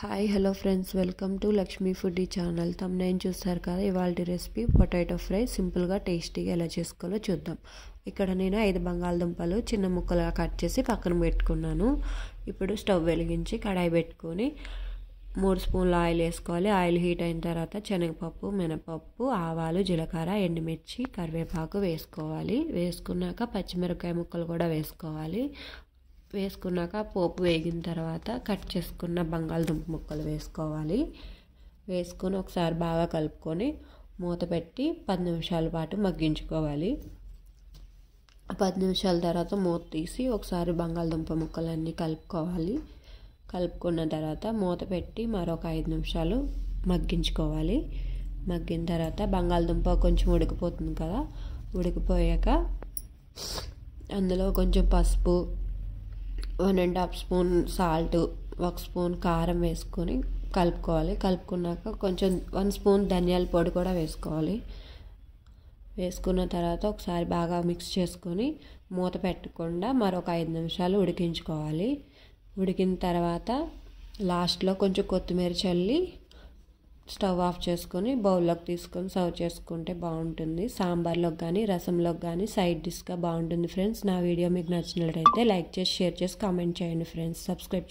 Hi hello friends, welcome to Lakshmi foodie channel. Thumbnail చూస్తారు కదా. ఇవాళ రెసిపీ పొటాటో ఫ్రై సింపుల్గా టేస్టీగా ఎలా చేసుకోవాలో చూద్దాం. ఇక్కడ నేను 5 బంగాళదుంపలు చిన్న ముక్కలుగా కట్ చేసి పక్కన పెట్టుకున్నాను. ఇప్పుడు స్టవ్ వెలిగించి కడాయి పెట్టుకొని 3 స్పూన్ల ఆయిల్ వేసుకోవాలి. ఆయిల్ హీట్ అయిన తర్వాత శనగపప్పు, మినపప్పు, ఆవాలు, జీలకర్ర, ఎండుమిర్చి, కరివేపాకు వేసుకోవాలి. వేసుకున్నాక పచ్చిమిరపకాయ ముక్కలు కూడా వేసుకోవాలి. వేసుకున్నాక పోపు వేగిన తర్వాత కట్ చేసుకున్న బంగాళదుంప ముక్కలు వేసుకోవాలి. వేసుకొని ఒకసారి బాగా కలుపుకొని మూత పెట్టి 10 నిమిషాల పాటు మగ్గించుకోవాలి. 10 నిమిషాల తర్వాత మూత తీసి ఒకసారి బంగాళదుంప ముక్కలన్నీ కలుపుకోవాలి. కలుపుకున్న తర్వాత మూత పెట్టి మరొక 5 నిమిషాలు మగ్గించుకోవాలి. మగ్గిన తర్వాత బంగాళదుంప కొంచెం ఉడికిపోతుంది కదా. ఉడికిపోయాక అందులో కొంచెం పసుపు, 1.5 స్పూన్ సాల్ట్, 1 స్పూన్ కారం వేసుకొని కలుపుకోవాలి. కలుపుకున్నాక కొంచెం 1 స్పూన్ ధనియాల పొడి కూడా వేసుకోవాలి. వేసుకున్న తర్వాత ఒకసారి బాగా మిక్స్ చేసుకొని మూత పెట్టకుండా మరొక 5 నిమిషాలు ఉడికించుకోవాలి. ఉడికిన తర్వాత లాస్ట్లో కొంచెం కొత్తిమీర చల్లి స్టవ్ ఆఫ్ చేసుకొని బౌల్లోకి తీసుకొని సర్వ్ చేసుకుంటే బాగుంటుంది. సాంబార్లోకి కానీ రసంలోకి కానీ సైడ్ డిష్గా బాగుంటుంది ఫ్రెండ్స్. నా వీడియో మీకు నచ్చినట్లయితే లైక్ చేసి, షేర్ చేసి, కామెంట్ చేయండి ఫ్రెండ్స్. సబ్స్క్రైబ్